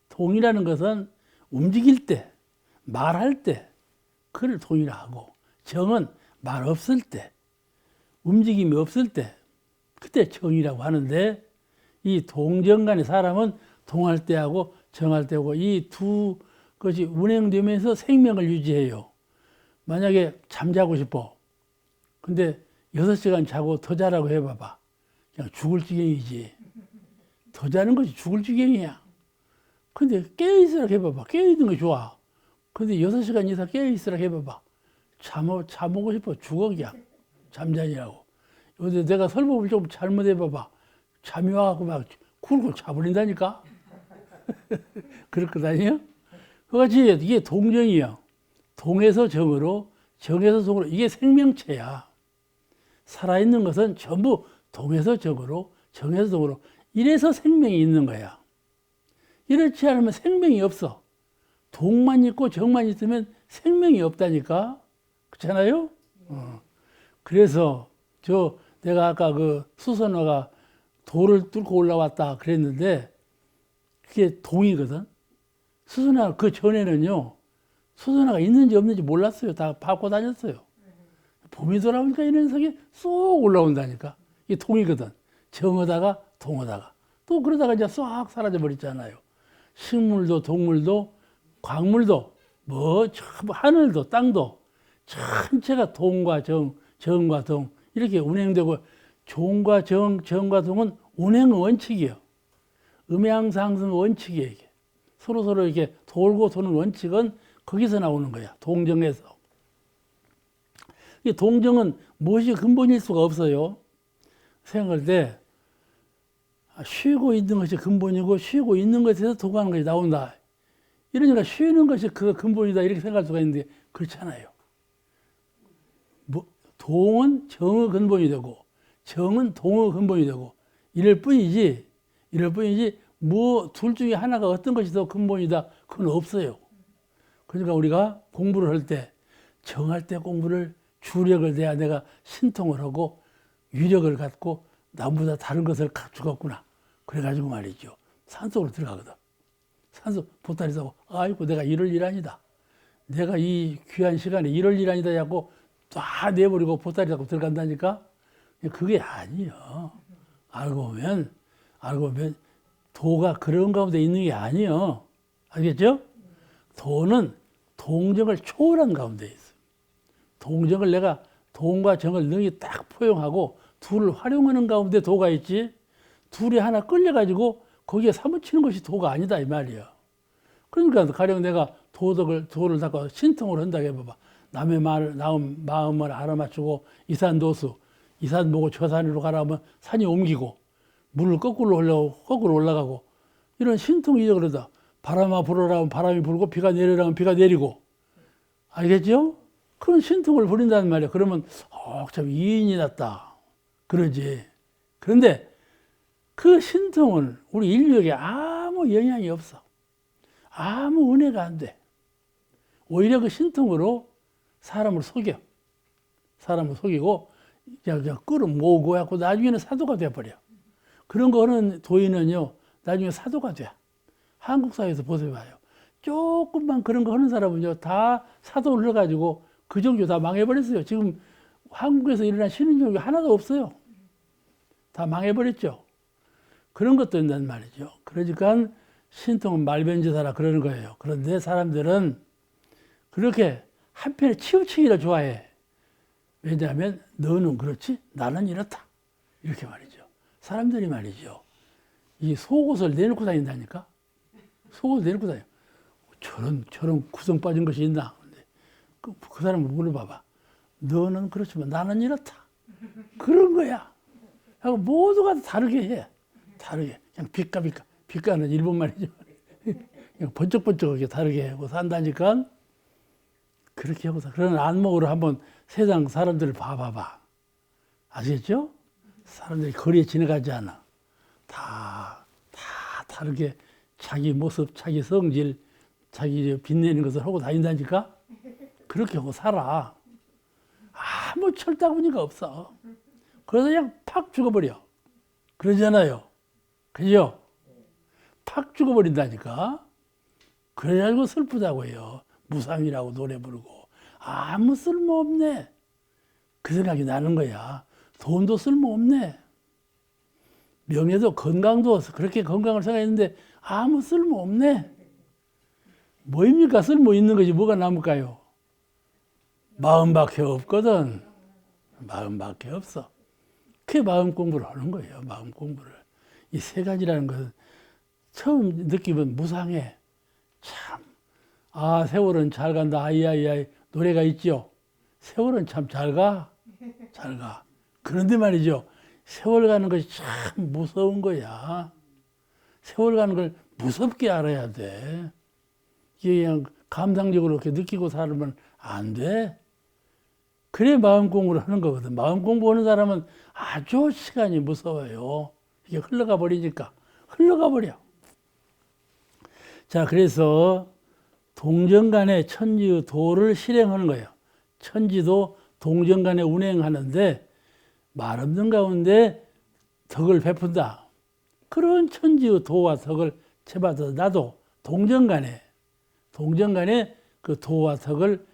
동이라는 것은 움직일 때, 말할 때 그를 동이라 하고, 정은 말 없을 때, 움직임이 없을 때 그때 정이라고 하는데, 이 동정간의 사람은 동할 때하고 정할 때하고 이 두 것이 운행되면서 생명을 유지해요. 만약에 잠자고 싶어. 근데 6시간 자고 더 자라고 해봐봐. 그냥 죽을 지경이지. 더 자는 것이 죽을 지경이야. 근데 깨어있으라고 해봐봐. 깨어있는 거 좋아. 근데 6시간 이상 깨어있으라고 해봐봐. 잠오고 싶어. 죽어 그냥. 잠자니라고. 근데 내가 설법을 좀 잘못해봐봐. 잠이 와갖고 막 굴굴 자버린다니까? 그렇거든요? 그같이 이게 동정이야. 동에서 정으로, 정에서 동으로. 이게 생명체야. 살아있는 것은 전부 동에서 정으로, 정에서 동으로. 이래서 생명이 있는 거야. 이렇지 않으면 생명이 없어. 동만 있고 정만 있으면 생명이 없다니까? 그렇잖아요? 그래서 내가 아까 그 수선화가 돌을 뚫고 올라왔다 그랬는데, 그게 동이거든. 수선화 그 전에는요, 수선화가 있는지 없는지 몰랐어요. 다 밟고 다녔어요. 봄이 돌아오니까 이 녀석이 쏙 올라온다니까. 이게 동이거든. 정하다가 동하다가 또 그러다가 이제 쏙 사라져 버렸잖아요. 식물도 동물도 광물도 하늘도 땅도 전체가 동과 정, 정과 동 이렇게 운행되고, 종과 정, 정과 동은 운행 원칙이에요. 음양상승 원칙이에요. 이게. 서로 이렇게 돌고 도는 원칙은 거기서 나오는 거야. 동정에서. 이 동정은 무엇이 근본일 수가 없어요. 생각할 때 쉬고 있는 것이 근본이고 쉬고 있는 것에서 도가는 것이 나온다. 이러니까 쉬는 것이 그 근본이다 이렇게 생각할 수가 있는데 그렇잖아요. 동은 정의 근본이 되고 정은 동의 근본이 되고 이럴 뿐이지 둘 중에 하나가 어떤 것이 더 근본이다 그건 없어요. 그러니까 우리가 공부를 할 때 정할 때 공부를 주력을 내야 내가 신통을 하고 위력을 갖고 남보다 다른 것을 갖추었구나. 그래가지고 말이죠. 산속으로 들어가거든. 산속 보따리 싸고 아이고 내가 이럴 일 아니다. 내가 이 귀한 시간에 이럴 일 아니다 하고 다 내버리고 보따리 잡고 들어간다니까. 그게 아니요. 알고 보면 도가 그런 가운데 있는 게 아니요. 알겠죠? 도는 동정을 초월한 가운데 있어요. 동정을 내가 동과 정을 능히 딱 포용하고 둘을 활용하는 가운데 도가 있지. 둘이 하나 끌려가지고 거기에 사무치는 것이 도가 아니다 이 말이야. 그러니까 가령 내가 도를 닦고 신통을 한다고 해봐봐. 남의 마음을 알아맞추고 이산도수, 이산 보고 저 산으로 가라면 산이 옮기고 물을 거꾸로 올라가고 이런 신통이죠. 그러다 바람아 불어라 하면 바람이 불고 비가 내리라 하면 비가 내리고 알겠죠? 그런 신통을 부린다는 말이야. 그러면 참 이인이 났다 그러지. 그런데 그 신통은 우리 인류에게 아무 영향이 없어. 아무 은혜가 안 돼. 오히려 그 신통으로 사람을 속이고 그냥 끌어모으고 해갖고 나중에는 사도가 돼버려. 그런 거 하는 도인은요 나중에 사도가 돼. 한국 사회에서 보세요. 조금만 그런 거 하는 사람은요 다 사도를 해가지고 그 종교 다 망해버렸어요. 지금 한국에서 일어난 신흥종이 하나도 없어요. 다 망해버렸죠. 그런 것도 있단 말이죠. 그러니까 신통은 말변지사라 그러는 거예요. 그런데 사람들은 그렇게 한편에 치우치기를 좋아해. 왜냐하면 너는 그렇지 나는 이렇다. 이렇게 말이죠. 사람들이 말이죠. 이 속옷을 내놓고 다닌다니까. 속옷을 내놓고 다녀. 저런 구성 빠진 것이 있나. 그 사람을 물어봐봐. 너는 그렇지만 나는 이렇다. 그런 거야. 하고 모두가 다르게 해. 다르게. 그냥 빛가는 일본 말이죠. 그냥 번쩍번쩍하게 다르게 하고 산다니까. 그렇게 하고 그런 안목으로 한번 세상 사람들을 봐봐봐. 아시겠죠? 사람들이 거리에 지나가지 않아. 다 다르게 자기 모습, 자기 성질, 자기 빛내는 것을 하고 다닌다니까? 그렇게 하고 살아. 아무 철다구니가 없어. 그래서 그냥 팍 죽어버려. 그러잖아요. 그죠? 팍 죽어버린다니까? 그래가지고 슬프다고 해요. 무상이라고 노래 부르고. 아무 쓸모없네. 그 생각이 나는 거야. 돈도 쓸모없네. 명예도 건강도 그렇게 건강을 생각했는데 아무 쓸모없네. 뭐입니까? 쓸모 있는 것이 뭐가 남을까요? 마음밖에 없거든. 마음밖에 없어. 그게 마음 공부를 하는 거예요. 마음 공부를. 이 세 가지라는 것은 처음 느끼면 무상해. 참. 아, 세월은 잘 간다. 아이아이아이. 노래가 있죠. 세월은 참 잘 가. 잘 가. 그런데 말이죠. 세월 가는 것이 참 무서운 거야. 세월 가는 걸 무섭게 알아야 돼. 이게 그냥 감상적으로 이렇게 느끼고 살면 안 돼. 그래 마음 공부를 하는 거거든. 마음 공부하는 사람은 아주 시간이 무서워요. 이게 흘러가 버리니까. 흘러가 버려. 자, 그래서 동정간의 천지의 도를 실행하는 거예요. 천지도 동정간에 운행하는데 말 없는 가운데 덕을 베푼다. 그런 천지의 도와 덕을 채받아서 나도 동정간에 그 도와 덕을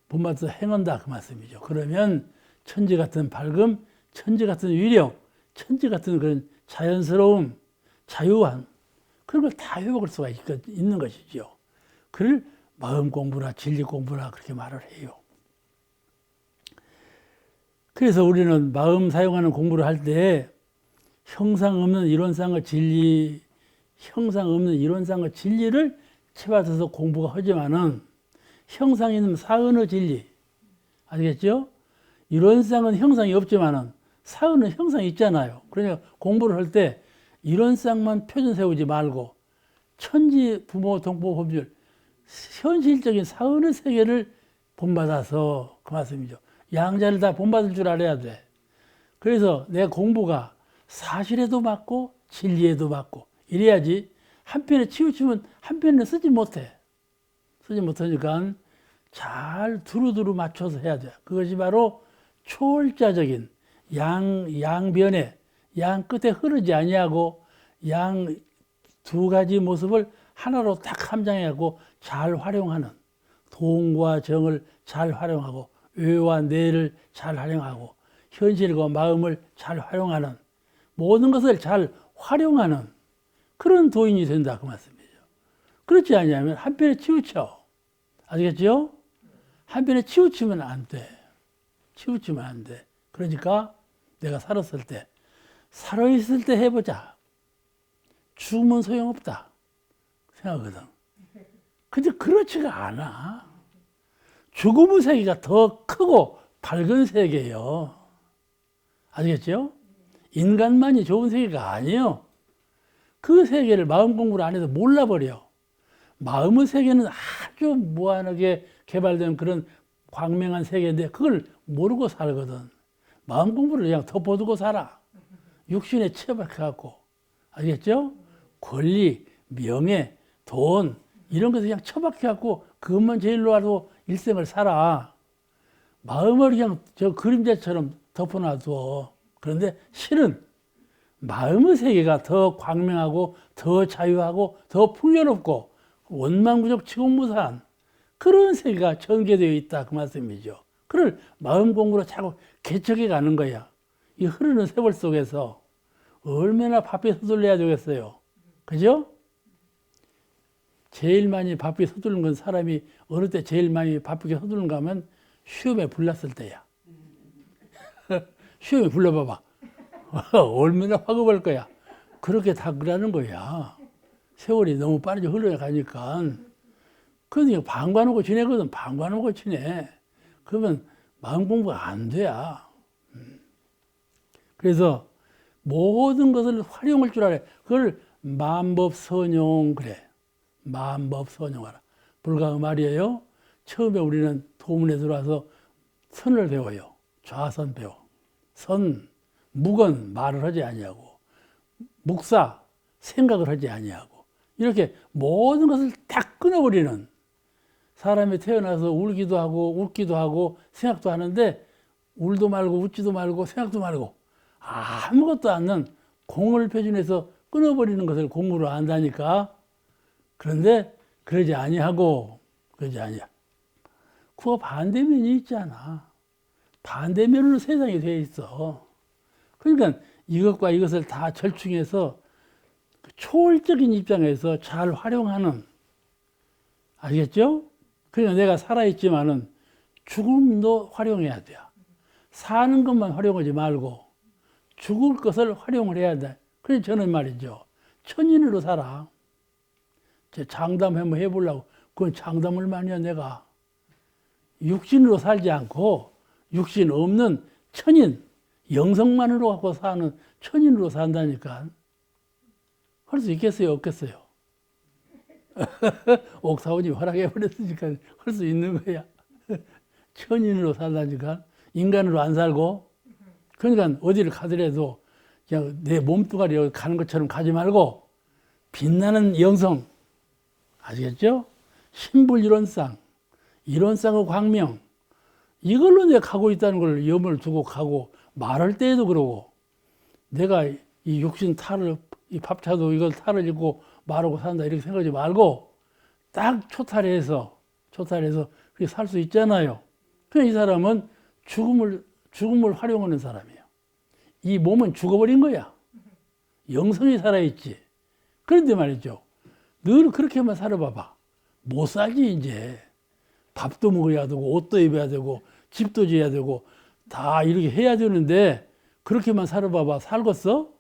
본받아서 행한다 그 말씀이죠. 그러면 천지 같은 밝음, 천지 같은 위력, 천지 같은 그런 자연스러움, 자유함 그런 걸 다 회복할 수가 있는 것이죠. 그를 마음 공부나 진리 공부나 그렇게 말을 해요. 그래서 우리는 마음 사용하는 공부를 할 때 형상 없는 이론상의 진리를 채받아서 공부가 하지만은 형상이 있는 사은의 진리 아시겠죠? 이론상은 형상이 없지만은 사은은 형상이 있잖아요. 그러니까 공부를 할 때 이론상만 표준 세우지 말고 천지 부모 동법 법률 현실적인 사은의 세계를 본받아서 그 말씀이죠. 양자를 다 본받을 줄 알아야 돼. 그래서 내 공부가 사실에도 맞고 진리에도 맞고 이래야지 한편에 치우치면 한편에 쓰지 못해. 쓰지 못하니까 잘 두루두루 맞춰서 해야 돼. 그것이 바로 초월자적인 양변에 양 끝에 흐르지 아니하고 양 두 가지 모습을 하나로 딱 함장하고 잘 활용하는 동과 정을 잘 활용하고 외와 내를 잘 활용하고 현실과 마음을 잘 활용하는 모든 것을 잘 활용하는 그런 도인이 된다 그 말씀이죠. 그렇지 않냐면 한편에 치우쳐. 아시겠죠? 한편에 치우치면 안 돼. 치우치면 안 돼. 그러니까 내가 살았을 때 살아있을 때 해보자. 죽으면 소용없다 생각하거든. 근데 그렇지가 않아. 죽음의 세계가 더 크고 밝은 세계예요. 아시겠죠? 인간만이 좋은 세계가 아니에요. 그 세계를 마음 공부를 안 해서 몰라버려. 마음의 세계는 아주 무한하게 개발된 그런 광명한 세계인데 그걸 모르고 살거든. 마음 공부를 그냥 덮어두고 살아. 육신에 처박혀갖고. 아시겠죠? 권리, 명예, 돈 이런 것에 그냥 처박혀갖고 그것만 제일로 하고 일생을 살아. 마음을 그냥 저 그림자처럼 덮어놔둬. 그런데 실은 마음의 세계가 더 광명하고 더 자유하고 더 풍요롭고 원망부족 치공무사한 그런 세계가 전개되어 있다 그 말씀이죠. 그걸 마음 공부로 자꾸 개척해 가는 거야. 이 흐르는 세월 속에서 얼마나 바삐 서둘러야 되겠어요. 그죠? 제일 많이 바삐 서두르는 건 사람이 어느 때 제일 많이 바쁘게 서두르는가 하면 시험에 불났을 때야. 시험에 불러봐봐. 얼마나 화급할 거야. 그렇게 다 그러는 거야. 세월이 너무 빠르게 흘러가니까. 그러니까 방관하고 지내거든. 방관하고 지내. 그러면 마음 공부가 안 돼야. 그래서 모든 것을 활용할 줄 알아야. 그걸 만법선용 그래. 만법선용하라. 불과 그 말이에요. 처음에 우리는 도문에 들어와서 선을 배워요. 좌선 배워. 선, 묵은 말을 하지 아니하고, 묵사 생각을 하지 아니하고, 이렇게 모든 것을 딱 끊어버리는, 사람이 태어나서 울기도 하고 웃기도 하고 생각도 하는데 울도 말고 웃지도 말고 생각도 말고 아무것도 않는 공을 표준해서 끊어버리는 것을 공부로 안다니까. 그런데 그러지 아니하고, 그러지 아니야. 그거 반대면이 있잖아. 반대면으로 세상이 되어 있어. 그러니까 이것과 이것을 다 절충해서 초월적인 입장에서 잘 활용하는, 알겠죠? 그러니까 내가 살아있지만은 죽음도 활용해야 돼요. 사는 것만 활용하지 말고 죽을 것을 활용을 해야 돼. 그래서 저는 말이죠. 천인으로 살아. 제 장담 한번 해보려고. 그건 장담을 많이 해, 내가. 육신으로 살지 않고 육신 없는 천인, 영성만으로 갖고 사는 천인으로 산다니까. 할 수 있겠어요? 없겠어요? 옥사오니 허락해버렸으니까 할 수 있는 거야. 천인으로 살다니까. 인간으로 안 살고. 그러니까 어디를 가더라도 그냥 내 몸뚱아리 가는 것처럼 가지 말고 빛나는 영성. 아시겠죠? 신불이론상, 이론상의 광명. 이걸로 내가 가고 있다는 걸 염을 두고 가고, 말할 때에도 그러고, 내가 이 육신 탈을, 이 밥차도 이걸 탈을 입고 말하고 산다 이렇게 생각하지 말고 딱 초탈해서 그렇게 살 수 있잖아요. 그냥 이 사람은 죽음을 활용하는 사람이에요. 이 몸은 죽어버린 거야. 영성이 살아있지. 그런데 말이죠. 늘 그렇게만 살아봐봐. 못 살지 이제. 밥도 먹어야 되고 옷도 입어야 되고 집도 지어야 되고 다 이렇게 해야 되는데 그렇게만 살아봐봐. 살겠어?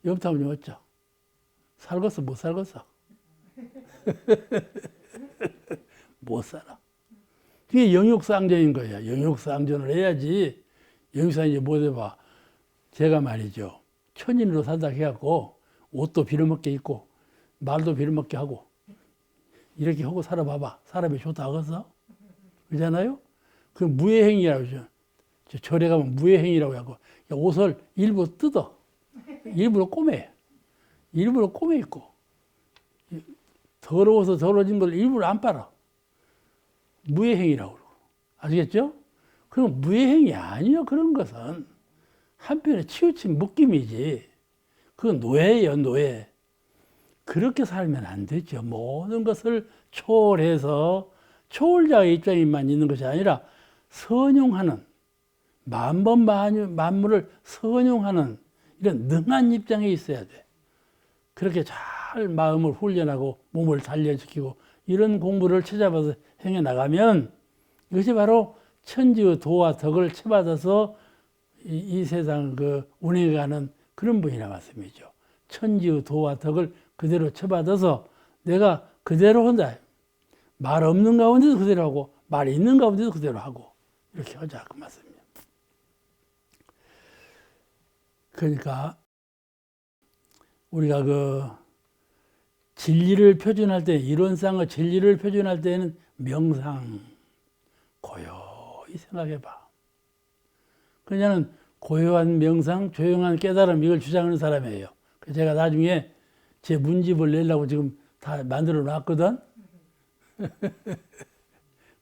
옆타면 어쩌? 살겠어? 못 살겠어? 못 살아. 그게 영육상전인 거야. 영육상전을 해야지. 영육상전이 못 해봐. 제가 말이죠. 천인으로 살다 해갖고 옷도 빌어먹게 입고 말도 빌어먹게 하고 이렇게 하고 살아봐봐. 사람이 좋다 하겠어? 그러잖아요? 그 무예행이라고 하죠. 절에 가면 무예행이라고 하고 옷을 일부러 뜯어. 일부러 꼬매. 일부러 꼬매 입고. 더러워서 더러워진 걸 일부러 안 빨아. 무예행이라고 그러고. 아시겠죠? 그럼 무예행이 아니요. 그런 것은 한편에 치우친 묶임이지. 그건 노예예요. 노예. 그렇게 살면 안 되죠. 모든 것을 초월해서 초월자의 입장에만 있는 것이 아니라 선용하는, 만번 만물을 선용하는 이런 능한 입장에 있어야 돼. 그렇게 잘 마음을 훈련하고 몸을 단련시키고 이런 공부를 찾아봐서 행해 나가면 이것이 바로 천지의 도와 덕을 채받아서 이 세상 그 운행해가는 그런 분이라 말씀이죠. 천지의 도와 덕을 그대로 채받아서 내가 그대로 한다. 말 없는 가운데도 그대로 하고 말 있는 가운데도 그대로 하고 이렇게 하자 그 말씀입니다. 그러니까 우리가 그 진리를 표준할 때, 이론상의 진리를 표준할 때는 명상 고요히 생각해봐. 그냥 고요한 명상, 조용한 깨달음 이걸 주장하는 사람이에요. 그래서 제가 나중에 제 문집을 내려고 지금 다 만들어 놨거든.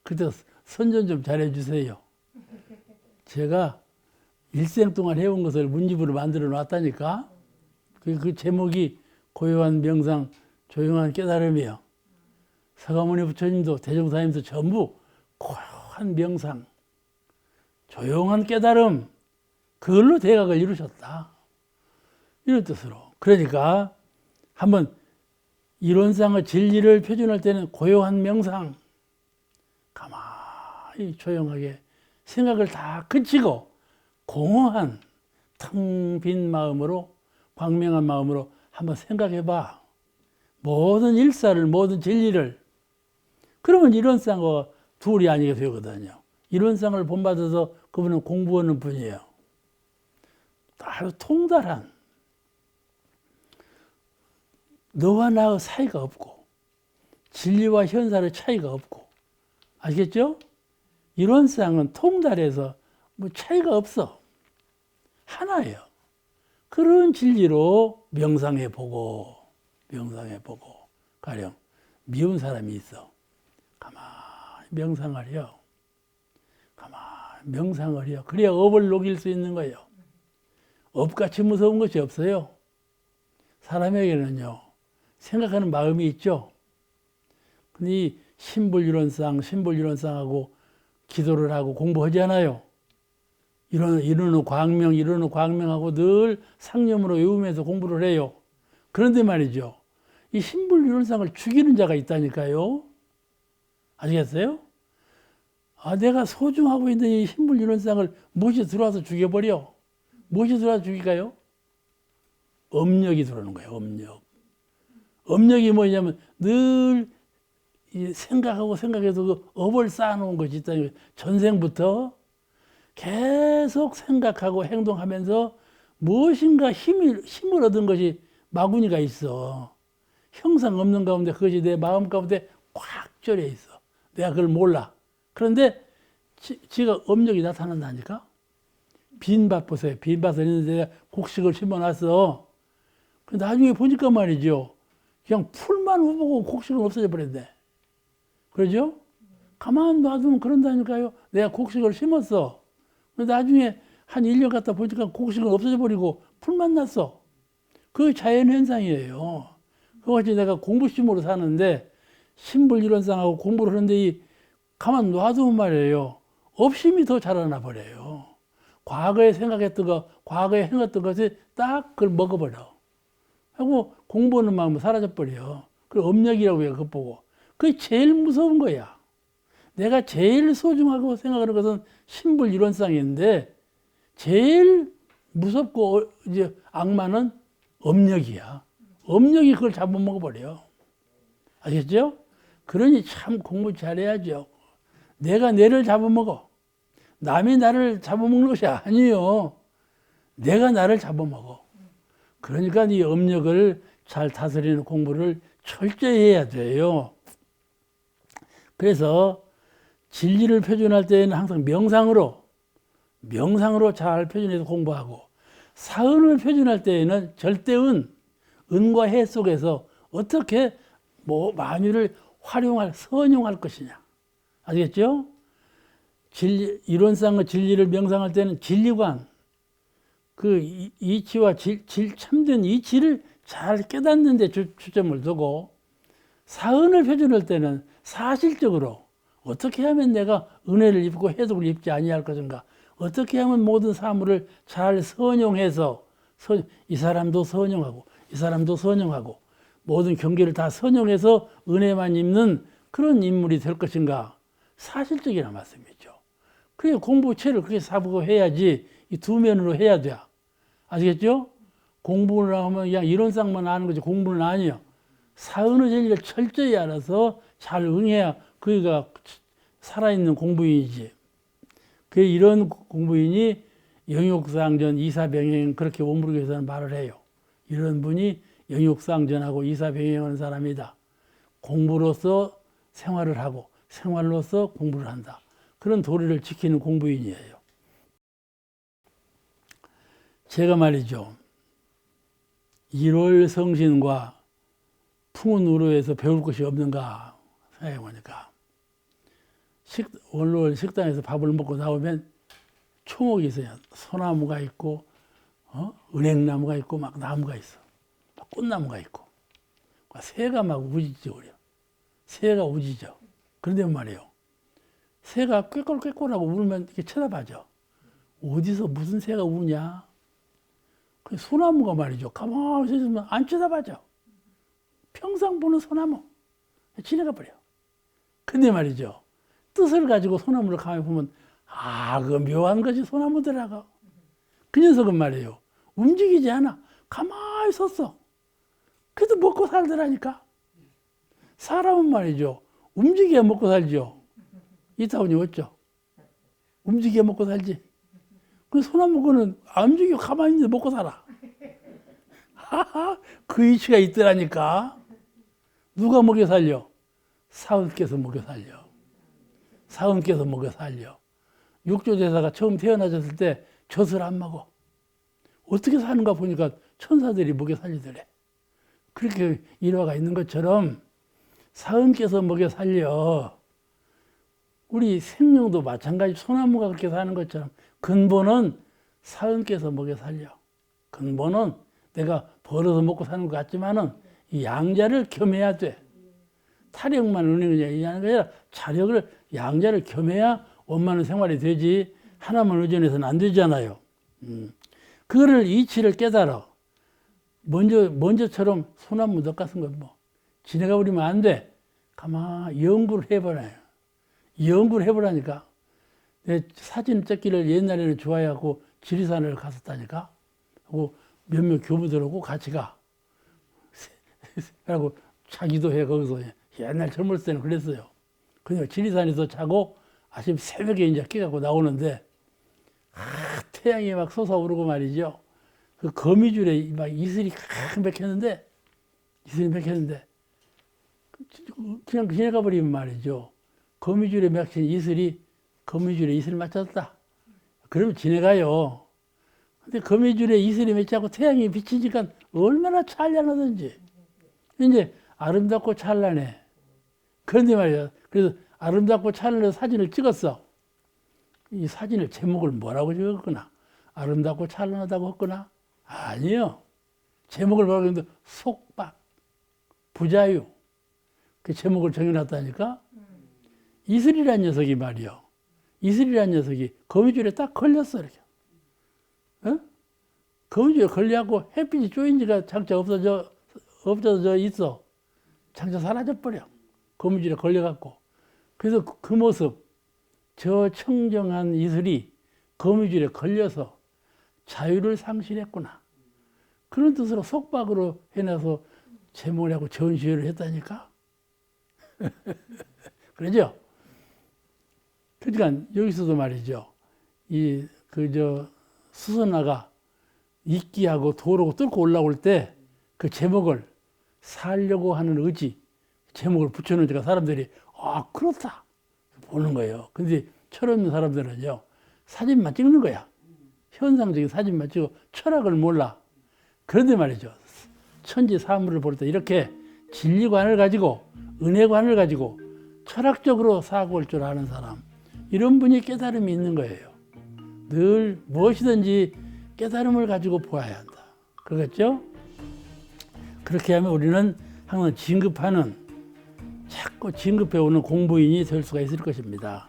그때 선전 좀 잘해 주세요. 제가 일생 동안 해온 것을 문집으로 만들어 놨다니까. 그 제목이 고요한 명상, 조용한 깨달음이에요. 서가모니 부처님도 대종사님도 전부 고요한 명상, 조용한 깨달음, 그걸로 대각을 이루셨다. 이런 뜻으로. 그러니까 한번 이론상의 진리를 표준할 때는 고요한 명상, 가만히 조용하게 생각을 다 그치고 공허한 텅 빈 마음으로, 광명한 마음으로 한번 생각해봐. 모든 일사를, 모든 진리를. 그러면 이론상과 둘이 아니게 되거든요. 이론상을 본받아서 그분은 공부하는 분이에요. 아주 통달한, 너와 나의 사이가 없고 진리와 현사의 차이가 없고, 아시겠죠? 이론상은 통달해서 뭐 차이가 없어. 하나예요. 그런 진리로 명상해보고 가령 미운 사람이 있어. 가만히 명상을 해요. 가만히 명상을 해요. 그래야 업을 녹일 수 있는 거예요. 업같이 무서운 것이 없어요. 사람에게는요, 생각하는 마음이 있죠. 근데 이 신불이론상하고 기도를 하고 공부하잖아요. 이르는 광명하고 늘 상념으로 외우면서 공부를 해요. 그런데 말이죠, 이 신불이론상을 죽이는 자가 있다니까요. 아시겠어요? 내가 소중하고 있는 이 신불이론상을 무엇이 들어와서 죽여버려. 무엇이 들어와서 죽일까요? 업력이 들어오는 거예요. 업력이 뭐냐면 늘 생각해서 그 업을 쌓아놓은 것이 있다는 거예요. 전생부터 계속 생각하고 행동하면서 무엇인가 힘을 얻은 것이 마구니가 있어. 형상 없는 가운데 그것이 내 마음 가운데 꽉 절여 있어. 내가 그걸 몰라. 그런데 지가 업력이 나타난다니까. 빈밭 보세요. 빈밭에 있는데 곡식을 심어놨어. 나중에 보니까 말이죠, 그냥 풀만 후보고 곡식은 없어져 버렸네. 그러죠? 가만 놔두면 그런다니까요. 내가 곡식을 심었어. 나중에 한 1년 갔다 보니까 곡식은 없어져 버리고 풀만 났어. 그게 자연현상이에요. 그것이 내가 공부심으로 사는데, 신불이론상하고 공부를 하는데 가만 놔두면 말이에요, 업심이 더 자라나 버려요. 과거에 생각했던 거, 과거에 행했던 것이 딱 그걸 먹어버려. 하고 공부하는 마음은 사라져버려. 그 업력이라고 해요, 그거 보고. 그게 제일 무서운 거야. 내가 제일 소중하고 생각하는 것은 신불이론상인데, 제일 무섭고 이제 악마는 업력이야. 업력이 그걸 잡아먹어버려. 아시겠죠? 그러니 참 공부 잘해야죠. 내가 내를 잡아먹어. 남이 나를 잡아먹는 것이 아니에요. 내가 나를 잡아먹어. 그러니까 이 업력을 잘 다스리는 공부를 철저히 해야 돼요. 그래서 진리를 표준할 때에는 항상 명상으로 잘 표준해서 공부하고, 사은을 표준할 때에는 절대은, 은과 해 속에서 어떻게 만유를 선용할 것이냐. 아시겠죠? 이론상의 진리를 명상할 때는 진리관, 그 이치와 참된 이치를 잘 깨닫는 데 초점을 두고, 사은을 표준할 때는 사실적으로 어떻게 하면 내가 은혜를 입고 해독을 입지 아니할 것인가, 어떻게 하면 모든 사물을 잘 선용해서 이 사람도 선용하고 이 사람도 선용하고 모든 경계를 다 선용해서 은혜만 입는 그런 인물이 될 것인가, 사실적이란 말씀이죠. 그게 공부체를 그렇게 사보고 해야지, 이 두 면으로 해야 돼. 아시겠죠? 공부를 하면 그냥 이론상만 아는 거지 공부는 아니에요. 사은의 진리를 철저히 알아서 잘 응해야 그가 살아있는 공부인이지. 그 이런 공부인이 영육상전, 이사병행, 그렇게 원불교에서는 말을 해요. 이런 분이 영육상전하고 이사병행하는 사람이다. 공부로서 생활을 하고 생활로서 공부를 한다. 그런 도리를 지키는 공부인이에요. 제가 말이죠, 일월성신과 풍운우로에서 배울 것이 없는가 생각해보니까, 월월 식당에서 밥을 먹고 나오면 초목이 있어요. 소나무가 있고, 은행나무가 있고, 막 나무가 있어. 막 꽃나무가 있고. 새가 막 우짖죠, 그래요. 새가 우짖죠. 그런데 말이에요, 새가 꾀꼴꾀꼴하고 울면 이렇게 쳐다봐죠. 어디서 무슨 새가 우냐? 그 소나무가 말이죠. 가만히 서 있으면 안 쳐다봐죠. 평상 보는 소나무. 지나가 버려. 근데 말이죠. 뜻을 가지고 소나무를 가만히 보면 그 묘한 것이 소나무더라고. 그 녀석은 말이에요. 움직이지 않아. 가만히 섰어. 그래도 먹고 살더라니까. 사람은 말이죠. 움직여야 먹고 살죠. 이타운이 어쩌? 움직여야 먹고 살지. 그 소나무 거는 안 움직여 가만히 있는데 먹고 살아. 그 이치가 있더라니까. 누가 먹여 살려? 사은께서 먹여 살려. 사은께서 먹여 살려. 육조대사가 처음 태어나셨을 때 젖을 안 먹어. 어떻게 사는가 보니까 천사들이 먹여 살리더래. 그렇게 일화가 있는 것처럼 사은께서 먹여 살려. 우리 생명도 마찬가지 소나무가 그렇게 사는 것처럼 근본은 사은께서 먹여 살려. 근본은 내가 벌어서 먹고 사는 것 같지만은 이 양자를 겸해야 돼. 타력만 의존하는 게 아니라 자력을 양자를 겸해야 원만한 생활이 되지 하나만 의존해서는 안 되잖아요. 그거를 이치를 깨달아. 먼저처럼 소나무 덕 같은 건 뭐 지나가 버리면 안 돼. 가만히 연구를 해보라요. 연구를 해보라니까. 내 사진 찍기를 옛날에는 좋아해갖고 지리산을 갔었다니까. 하고 몇몇 교부들하고 같이 가. 그러고 자기도 해 거기서. 옛날 젊었을 때는 그랬어요. 그냥 지리산에서 자고 아침 새벽에 이제 깨갖고 나오는데 태양이 막 솟아오르고 말이죠. 그 거미줄에 막 이슬이 맥혔는데 그냥 지나가 버리면 말이죠. 거미줄에 맥힌 이슬이 거미줄에 이슬 맞췄다. 그러면 지나가요. 근데 거미줄에 이슬이 맺히고 태양이 비치니까 얼마나 찬란하든지. 이제 아름답고 찬란해. 그런데 말이야. 그래서 아름답고 찬란한 사진을 찍었어. 이 사진을 제목을 뭐라고 적었거나 아름답고 찬란하다고 했거나 아니요. 제목을 뭐라고 했는데 속박, 부자유. 그 제목을 정해놨다니까. 이슬이란 녀석이 말이요. 이슬이란 녀석이 거미줄에 딱 걸렸어 이렇게. 어? 거미줄에 걸려갖고 햇빛이 쪼인 지가 장차 없어져 있어. 장차 사라져버려. 거미줄에 걸려갖고. 그래서 그 모습, 저 청정한 이슬이 거미줄에 걸려서 자유를 상실했구나. 그런 뜻으로 속박으로 해놔서 제목을 하고 전시회를 했다니까. 그러죠? 그러니까 여기서도 말이죠. 수선화가 이끼하고 도로고 뚫고 올라올 때 그 제목을 살려고 하는 의지, 제목을 붙여놓으니까 사람들이 그렇다 보는 거예요. 근데 철없는 사람들은요, 사진만 찍는 거야. 현상적인 사진만 찍고 철학을 몰라. 그런데 말이죠. 천지 사물을 볼 때 이렇게 진리관을 가지고 은혜관을 가지고 철학적으로 사고할 줄 아는 사람, 이런 분이 깨달음이 있는 거예요. 늘 무엇이든지 깨달음을 가지고 보아야 한다. 그렇겠죠? 그렇게 하면 우리는 항상 자꾸 진급해 오는 공부인이 될 수가 있을 것입니다.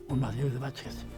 오늘 말씀 여기서 마치겠습니다.